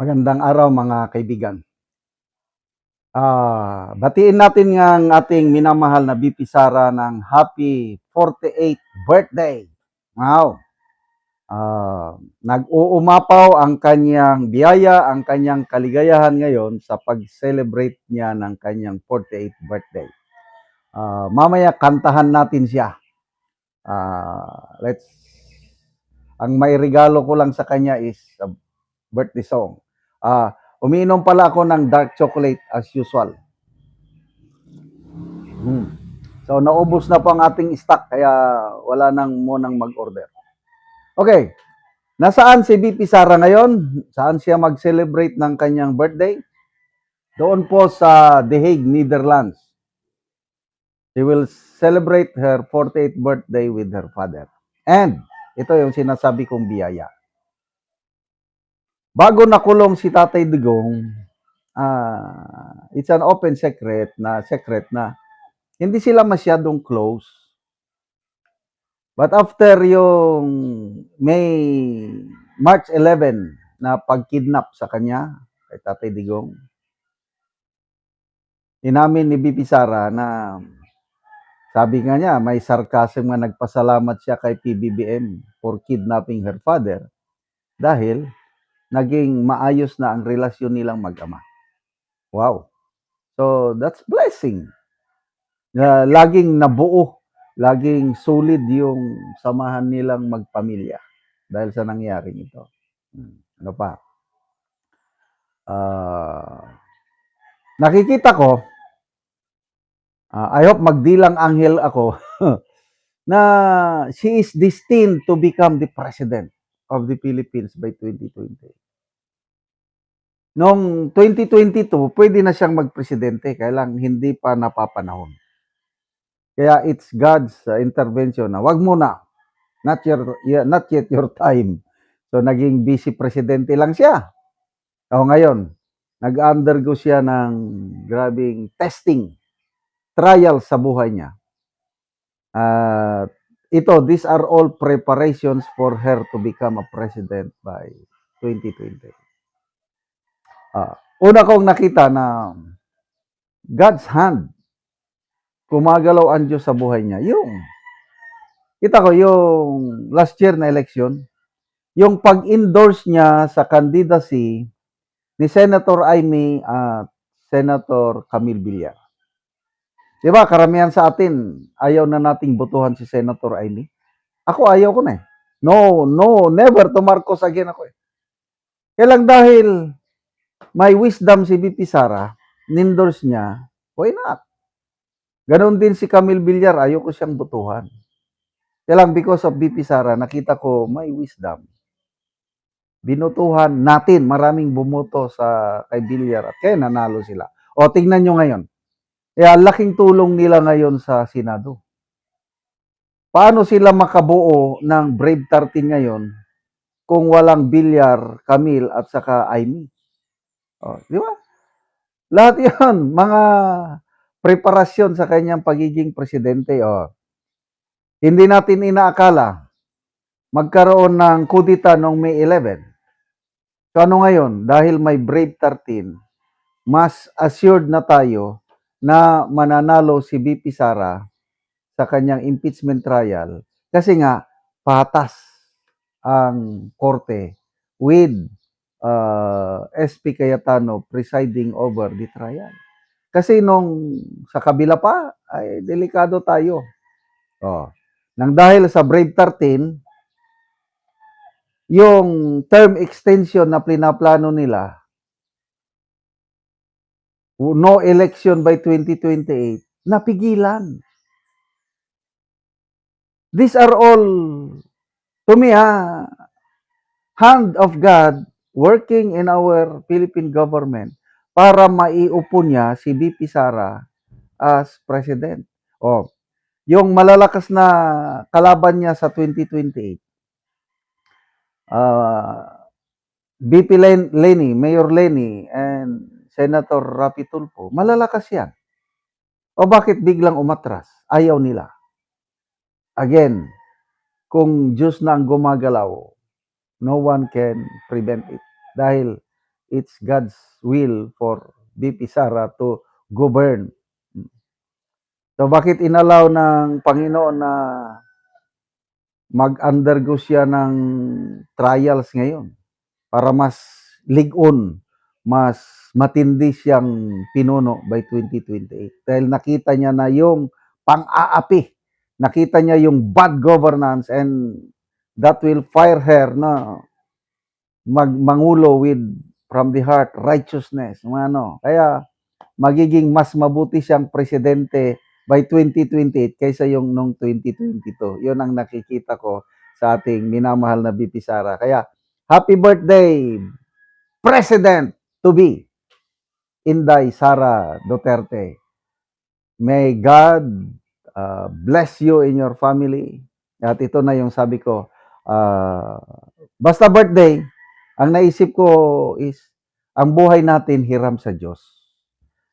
Magandang araw mga kaibigan. Batiin natin ang ating minamahal na BP Sara ng happy 48th birthday. Wow! Nag-uumapaw ang kanyang biyaya, ang kanyang kaligayahan ngayon sa pag-celebrate niya ng kanyang 48th birthday. Mamaya kantahan natin siya. Let's ang may regalo ko lang sa kanya is a birthday song. Umiinom pala ako ng dark chocolate as usual. So naubos na po ang ating stock kaya wala nang munang mag-order. Okay, nasaan si BP Sara ngayon? Saan siya mag-celebrate ng kanyang birthday? Doon po sa The Hague, Netherlands. She will celebrate her 48th birthday with her father. And ito yung sinasabi kong biyaya. Bago nakulong si Tatay Digong, it's an open secret na hindi sila masyadong close. But after yung March 11 na pagkidnap sa kanya, kay Tatay Digong, inamin ni BP Sara na sabi nga niya, may sarcasm nga nagpasalamat siya kay PBBM for kidnapping her father dahil naging maayos na ang relasyon nilang mag-ama. Wow. So, that's blessing. Laging nabuo, laging solid yung samahan nilang magpamilya dahil sa nangyaring ito. Ano pa? Nakikita ko, I hope magdilang anghel ako, na she is destined to become the president of the Philippines by 2020. Noong 2022, pwede na siyang magpresidente, kaya lang hindi pa napapanahon. Kaya it's God's intervention na wag muna, not yet your time. So naging vice presidente lang siya. Ngayon, nag-undergo siya ng grabing testing, trial sa buhay niya. These are all preparations for her to become a president by 2020. Una kong nakita na God's hand, kumagalaw ang Diyos sa buhay niya. Kita ko yung last year na election, yung pag-endorse niya sa candidacy ni Senator Amy at Senator Camille Villar. Diba, karamihan sa atin, ayaw na nating botohan si Senator Amy. Ako ayaw ko na eh. No, never to Marcos again ako eh. Kaya lang dahil may wisdom si BP Sara, nindorse niya, why not? Ganon din si Camille Villar, ayaw ko siyang botohan. Kaya lang because of BP Sara, nakita ko may wisdom. Binutuhan natin, maraming bumoto sa kay Villar at kaya nanalo sila. O tingnan nyo ngayon. Kaya laking tulong nila ngayon sa Senado. Paano sila makabuo ng Brave 13 ngayon kung walang Villar, Camille at saka Amy? Di ba? Lahat yan, mga preparasyon sa kanyang pagiging presidente. Hindi natin inaakala magkaroon ng kudita noong May 11. So ano ngayon? Dahil may Brave 13, mas assured na tayo na mananalo si BP Sara sa kanyang impeachment trial kasi nga patas ang korte with SP Cayetano presiding over the trial. Kasi nung sa kabila pa, ay delikado tayo. Nang dahil sa Brave 13, yung term extension na pinaplano nila, no election by 2028, napigilan. These are all, to me, hand of God working in our Philippine government para maiupo niya si BP Sara as president. Yung malalakas na kalaban niya sa 2028, BP Leni, Mayor Leni, and Senator Rapi Tulfo, malalakas yan. Bakit biglang umatras? Ayaw nila. Again, kung Diyos na ang gumagalaw, no one can prevent it. Dahil it's God's will for BP Sara to govern. So bakit inalaw ng Panginoon na mag-undergo siya ng trials ngayon? Para mas ligon, mas matindi siyang pinuno by 2028. Dahil nakita niya na yung pang-aapi, nakita niya yung bad governance, and that will fire her na mangulo with from the heart righteousness. Kaya magiging mas mabuti siyang presidente by 2028 kaysa yung nung 2022. Yun ang nakikita ko sa ating minamahal na BP Sara. Kaya happy birthday, President to be Inday Sara Duterte. May God bless you in your family. At ito na yung sabi ko, basta birthday, ang naisip ko is, ang buhay natin hiram sa Diyos.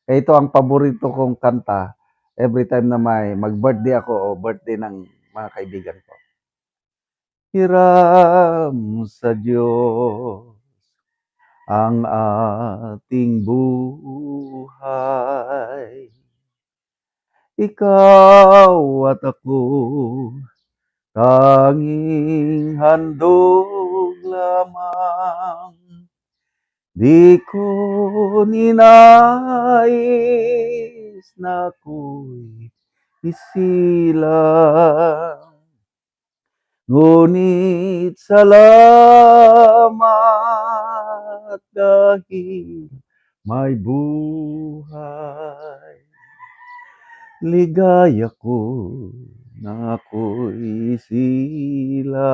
Ito ang paborito kong kanta every time na may mag-birthday ako o birthday ng mga kaibigan ko. Hiram sa Diyos ang ating buhay. Ikaw at ako, tanging handog lamang. Di ko ninais na ako'y isilang. Ngunit salamat dahil may buhay. Ligaya ko na ako'y isilang.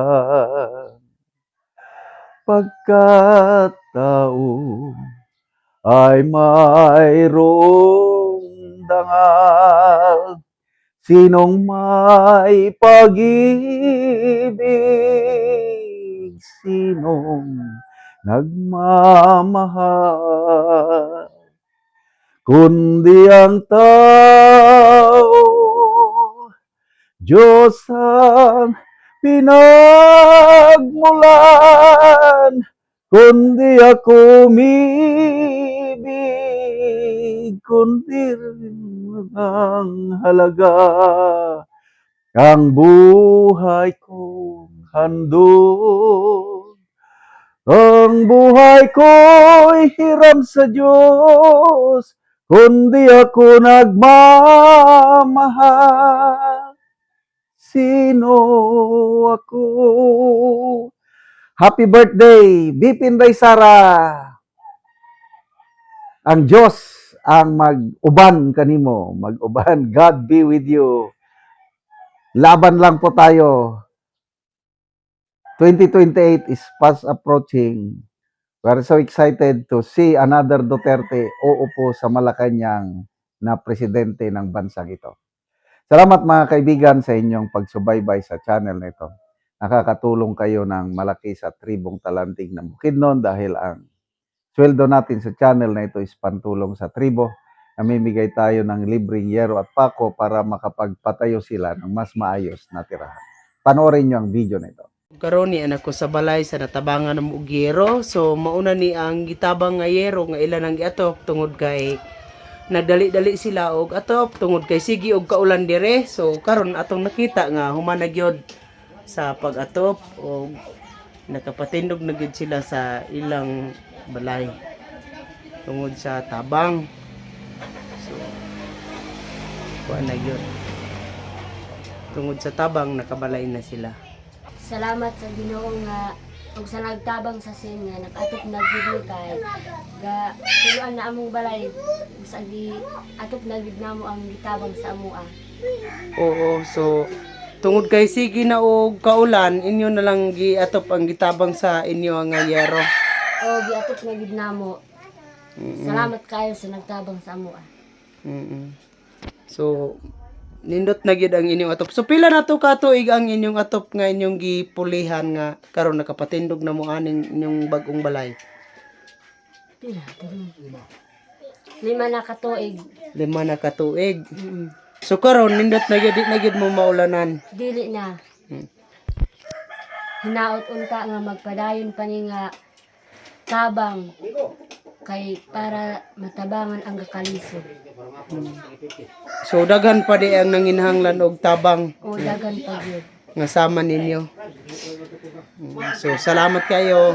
Pagkat tao ay mayroong dangal, sinong may pag-ibig, sinong nagmamahal, kundi ang tao, Diyos ang pinagmulan, kundi ako umibig, kundi ang halaga, ang buhay kong handog. Ang buhay ko'y hiram sa Diyos, kundi ako nagmamahal. Sino ako? Happy birthday, BP Inday Sara. Ang Diyos ang mag-uban kanimo, mag-uban. God be with you. Laban lang po tayo. 2028 is fast approaching. We're so excited to see another Duterte uupo sa Malacanang na presidente ng bansang ito. Salamat mga kaibigan sa inyong pagsubaybay sa channel na ito. Nakakatulong kayo ng malaki sa tribong talantig ng Bukidnon dahil ang sweldo natin sa channel na ito is pantulong sa tribo. Namimigay tayo ng libreng yero at pako para makapagpatayo sila ng mas maayos na tirahan. Panoorin nyo ang video na ito. Karon ni anak ko sa balay sa natabangan ng ugero. So mauna ni ang gitabang nga yero nga ilan ang giatop tungod kay nagdali-dali sila og atop tungod kay sige og kaulan dire. So karon atong nakita nga human na gyud sa pag-atop og nakapatindog na gyud sila sa ilang balay tungod sa tabang. So kuan na gyud. Tungod sa tabang nakabalay na sila. Salamat sa Ginoo nga ug sa nagtabang sa sin nga nag-atop na gid kay ga tuluan na among balay ug sa gi atop na gid namo ang gitabang sa amoa. Oo, so tungod kay sige na og kaulan, inyo na lang giatop ang gitabang sa inyo nga yero. O giatop na gid namo. Salamat kayo sa nagtabang sa amoa. So nindot na gid ang inyong atop. So pila na to ka tuig ang inyong atop nga inyong gipulihan nga karon nakapatindog na mo aning inyong bag-ong balay. Pila? 5 na katuig. 5 na ka tuig. So karon nindot na gid mo maulanan. Dili na. Hinaot unta nga magpadayon pa ni nga tabang kay para matabangan ang kakalisod. So daghan pa di ang nanginhanglan og tabang O dagan pa gyud. nga sama ninyo. So salamat kayo.